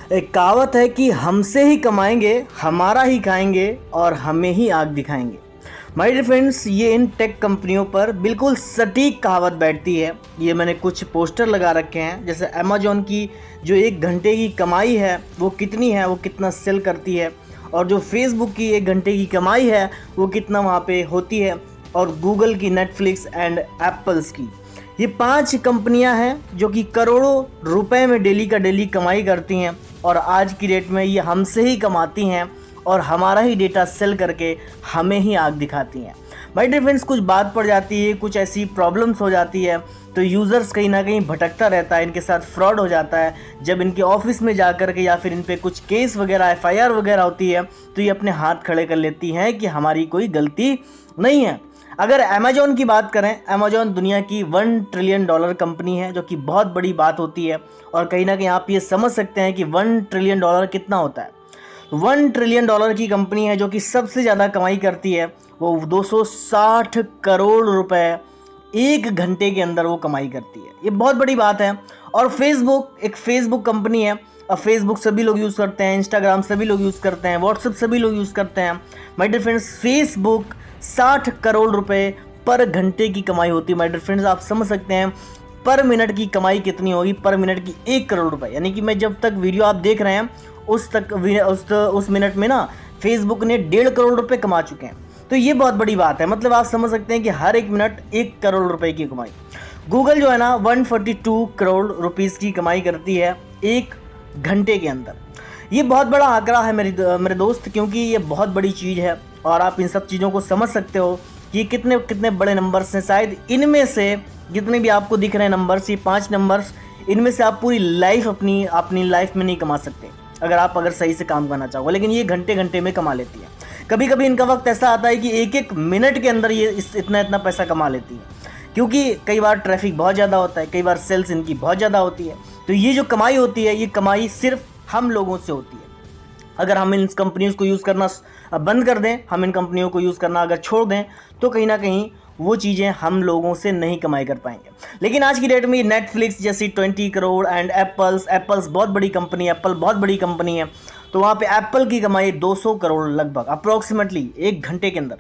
एक कहावत है कि हमसे ही कमाएंगे, हमारा ही खाएंगे और हमें ही आग दिखाएंगे। माय डियर फ्रेंड्स, ये इन टेक कंपनियों पर बिल्कुल सटीक कहावत बैठती है। ये मैंने कुछ पोस्टर लगा रखे हैं, जैसे अमेजोन की जो 1 घंटे की कमाई है वो कितनी है, वो कितना सेल करती है, और जो फेसबुक की 1 घंटे की कमाई है वो कितना वहाँ पे होती है, और गूगल की, नेटफ्लिक्स एंड एप्पल्स की। ये 5 कंपनियां हैं जो कि करोड़ों रुपए में डेली का डेली कमाई करती हैं, और आज की डेट में ये हमसे ही कमाती हैं और हमारा ही डेटा सेल करके हमें ही आग दिखाती हैं। माय डियर फ्रेंड्स, कुछ बात पड़ जाती है, कुछ ऐसी प्रॉब्लम्स हो जाती है तो यूज़र्स कहीं ना कहीं भटकता रहता है, इनके साथ फ्रॉड हो जाता है। जब इनके ऑफिस में जा कर के या फिर इन पे कुछ केस वगैरह, FIR वगैरह होती है तो ये अपने हाथ खड़े कर लेती हैं कि हमारी कोई गलती नहीं है। अगर अमेजोन की बात करें, अमेजोन दुनिया की $1 ट्रिलियन कंपनी है, जो कि बहुत बड़ी बात होती है। और कहीं ना कहीं आप ये समझ सकते हैं कि $1 ट्रिलियन कितना होता है। $1 ट्रिलियन की कंपनी है जो कि सबसे ज़्यादा कमाई करती है, वो 260 करोड़ रुपए 1 घंटे के अंदर वो कमाई करती है। ये बहुत बड़ी बात है। और फेसबुक एक फेसबुक कंपनी है। अब फेसबुक सभी लोग यूज़ करते हैं, इंस्टाग्राम सभी लोग यूज़ करते हैं, व्हाट्सएप सभी लोग यूज़ करते हैं। My dear friends, Facebook 60 crore रुपए पर घंटे की कमाई होती है। माय डियर फ्रेंड्स, आप समझ सकते हैं पर मिनट की कमाई कितनी होगी। पर मिनट की 1 करोड़ रुपए, यानी कि मैं जब तक वीडियो आप देख रहे हैं उस मिनट में ना फेसबुक ने 1.5 करोड़ रुपए कमा चुके हैं। तो ये बहुत बड़ी बात है। मतलब आप समझ सकते हैं कि हर एक मिनट 1 करोड़ रुपए की कमाई। गूगल जो है ना 142 करोड़ रुपीस की कमाई करती है 1 घंटे के अंदर। ये बहुत बड़ा आंकड़ा है मेरे दोस्त, क्योंकि ये बहुत बड़ी चीज़ है और आप इन सब चीज़ों को समझ सकते हो कि कितने कितने बड़े नंबर्स हैं। शायद इनमें से जितने भी आपको दिख रहे हैं नंबर्स, ये 5 नंबर्स, इनमें से आप पूरी लाइफ अपनी लाइफ में नहीं कमा सकते अगर सही से काम करना चाहो। लेकिन ये घंटे घंटे में कमा लेती है। कभी कभी इनका वक्त ऐसा आता है कि एक एक मिनट के अंदर ये इतना पैसा कमा लेती है, क्योंकि कई बार ट्रैफिक बहुत ज़्यादा होता है, कई बार सेल्स इनकी बहुत ज़्यादा होती है। तो ये जो कमाई होती है, ये कमाई सिर्फ हम लोगों से होती है। अगर हम इन कंपनीज़ को यूज़ करना बंद कर दें, हम इन कंपनियों को यूज़ करना अगर छोड़ दें, तो कहीं ना कहीं वो चीज़ें हम लोगों से नहीं कमाई कर पाएंगे। लेकिन आज की डेट में नेटफ्लिक्स जैसी 20 करोड़ एंड एप्पल्स बहुत बड़ी कंपनी है, एप्पल बहुत बड़ी कंपनी है। तो वहाँ पे एप्पल की कमाई 200 करोड़ लगभग अप्रोक्सीमेटली 1 घंटे के अंदर।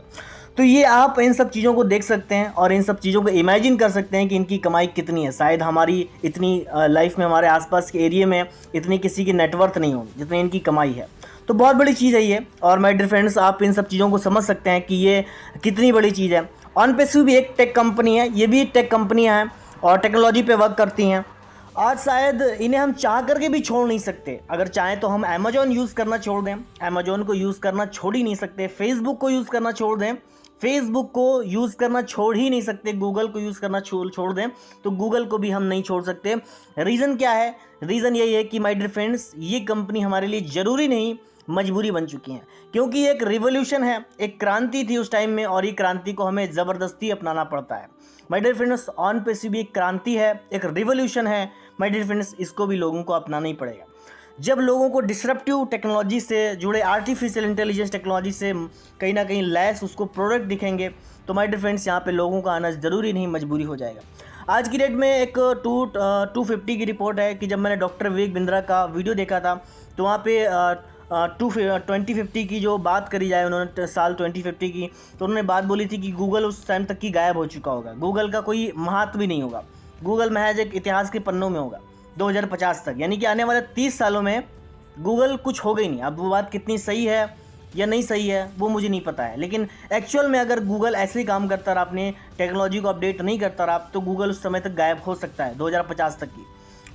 तो ये आप इन सब चीज़ों को देख सकते हैं और इन सब चीज़ों को इमेजिन कर सकते हैं कि इनकी कमाई कितनी है। शायद हमारी इतनी लाइफ में, हमारे आसपास के एरिया में इतनी किसी की नेटवर्थ नहीं होगी जितनी इनकी कमाई है। तो बहुत बड़ी चीज़ है ये। और माय डियर फ्रेंड्स, आप इन सब चीज़ों को समझ सकते हैं कि ये कितनी बड़ी चीज़ है। ऑनपेसिव भी एक टेक कंपनी है, ये भी टेक कंपनियाँ हैं और टेक्नोलॉजी पे वर्क करती हैं। आज शायद इन्हें हम चाह करके भी छोड़ नहीं सकते। अगर चाहें तो हम अमेजोन यूज़ करना छोड़ दें, अमेजोन को यूज़ करना छोड़ ही नहीं सकते। फेसबुक को यूज़ करना छोड़ दें, फेसबुक को यूज़ करना छोड़ ही नहीं सकते। गूगल को यूज़ करना छोड़ दें तो गूगल को भी हम नहीं छोड़ सकते। रीज़न क्या है? रीज़न यही है कि माय डियर फ्रेंड्स, ये कंपनी हमारे लिए ज़रूरी नहीं, मजबूरी बन चुकी हैं। क्योंकि एक रिवोल्यूशन है, एक क्रांति थी उस टाइम में, और ये क्रांति को हमें ज़बरदस्ती अपनाना पड़ता है। माय डियर फ्रेंड्स, ऑनपेसिव भी एक क्रांति है, एक रिवोल्यूशन है। माय डियर फ्रेंड्स, इसको भी लोगों को अपनाना ही पड़ेगा। जब लोगों को डिसरप्टिव टेक्नोलॉजी से जुड़े, आर्टिफिशियल इंटेलिजेंस टेक्नोलॉजी से कहीं ना कहीं लैस उसको प्रोडक्ट दिखेंगे, तो माय डियर फ्रेंड्स, यहाँ पे लोगों का आना ज़रूरी नहीं, मजबूरी हो जाएगा। आज की डेट में एक 250 की रिपोर्ट है कि जब मैंने डॉक्टर विवेक बिंद्रा का वीडियो देखा था, तो वहाँ पे 2050 की जो बात करी जाए, उन्होंने साल 2050 की, तो उन्होंने बात बोली थी कि गूगल उस टाइम तक की गायब हो चुका होगा। गूगल का कोई महत्व भी नहीं होगा, गूगल महज एक इतिहास के पन्नों में होगा 2050 तक। यानी कि आने वाले 30 सालों में गूगल कुछ होगा ही नहीं। अब वो बात कितनी सही है या नहीं सही है वो मुझे नहीं पता है, लेकिन एक्चुअल में अगर गूगल ऐसे ही काम करता रहा, अपने टेक्नोलॉजी को अपडेट नहीं करता रहा, तो गूगल उस समय तक गायब हो सकता है 2050 तक की।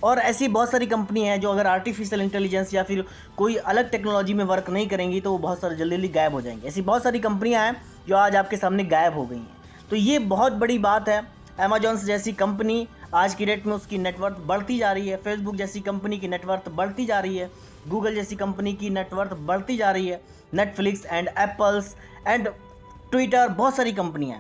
और ऐसी बहुत सारी कंपनी हैं जो अगर आर्टिफिशियल इंटेलिजेंस या फिर कोई अलग टेक्नोलॉजी में वर्क नहीं करेंगी तो वो बहुत सारी जल्दी गायब हो जाएंगी। ऐसी बहुत सारी कंपनियां हैं जो आज आपके सामने गायब हो गई हैं। तो ये बहुत बड़ी बात है। अमेजॉन जैसी कंपनी आज की डेट में उसकी नेटवर्थ बढ़ती जा रही है, फेसबुक जैसी कंपनी की नेटवर्थ बढ़ती जा रही है, गूगल जैसी कंपनी की नेटवर्थ बढ़ती जा रही है, Netflix and apples and Twitter, बहुत सारी कंपनियां,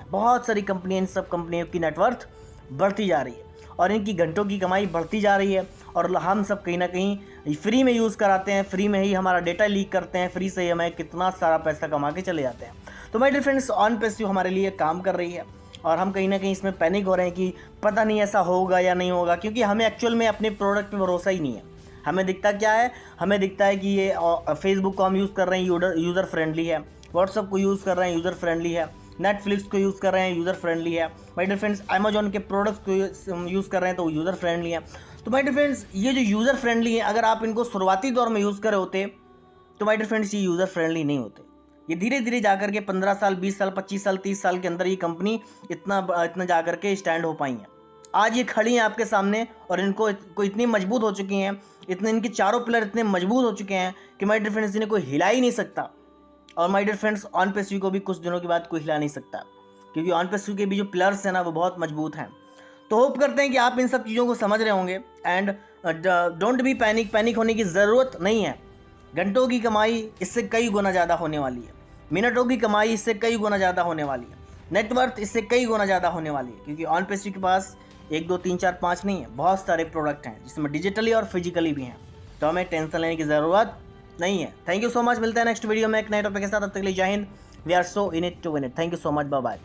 इन सब कंपनियों की नेटवर्थ बढ़ती जा रही है और इनकी घंटों की कमाई बढ़ती जा रही है। और हम सब कहीं ना कहीं फ्री में यूज़ कराते हैं, फ्री में ही हमारा डेटा लीक करते हैं, फ्री से ही हमें कितना सारा पैसा कमा के चले जाते हैं। तो माय डियर फ्रेंड्स, ऑनपेसिव हमारे लिए काम कर रही है और हम कहीं ना कहीं इसमें पैनिक हो रहे हैं कि पता नहीं ऐसा होगा या नहीं होगा, क्योंकि हमें एक्चुअल में अपने प्रोडक्ट पे भरोसा ही नहीं है। हमें दिखता क्या है, हमें दिखता है कि ये फेसबुक को हम यूज़ कर रहे हैं, यूज़र फ्रेंडली है, व्हाट्सअप को यूज़ कर रहे हैं, यूज़र फ्रेंडली है, नेटफ्लिक्स को यूज़ कर रहे हैं, यूज़र फ्रेंडली है। माय डियर फ्रेंड्स, अमेजॉन के प्रोडक्ट्स को यूज़ कर रहे हैं तो यूज़र फ्रेंडली है। तो माय डियर फ्रेंड्स, ये जो यूज़र फ्रेंडली है, अगर आप इनको शुरुआती दौर में यूज़ करे होते तो माय डियर फ्रेंड्स ये यूज़र फ्रेंडली नहीं होते। ये धीरे धीरे जाकर के 15 साल, 20 साल, 25 साल, 30 साल के अंदर ये कंपनी इतना जाकर के स्टैंड हो पाई है। आज ये खड़ी हैं आपके सामने और इनको इतनी मजबूत हो चुकी हैं, इतने इनके चारों पिलर इतने मजबूत हो चुके हैं कि माय डियर फ्रेंड्स इन्हें कोई हिला ही नहीं सकता। और माय डियर फ्रेंड्स, ऑनपेस्वी को भी कुछ दिनों के बाद कोई हिला नहीं सकता, क्योंकि ऑनपेस्वी के भी जो पिलर्स हैं ना वो बहुत मजबूत हैं। तो होप करते हैं कि आप इन सब चीज़ों को समझ रहे होंगे। एंड डोंट बी पैनिक होने की ज़रूरत नहीं है। घंटों की कमाई इससे कई गुना ज़्यादा होने वाली है, मिनटों की कमाई इससे कई गुना ज़्यादा होने वाली है, नेटवर्थ इससे कई गुना ज़्यादा होने वाली है, क्योंकि ऑनपेस्वी के पास 1 2 3 4 5 नहीं है, बहुत सारे प्रोडक्ट हैं जिसमें डिजिटली और फिजिकली भी हैं। तो हमें टेंशन लेने की ज़रूरत नहीं है। Thank you so much. मिलते हैं नेक्स्ट वीडियो में एक नए टॉपिक के साथ। तब तक के लिए जय हिंद। We are so in it to win it. Thank you so much. Bye bye.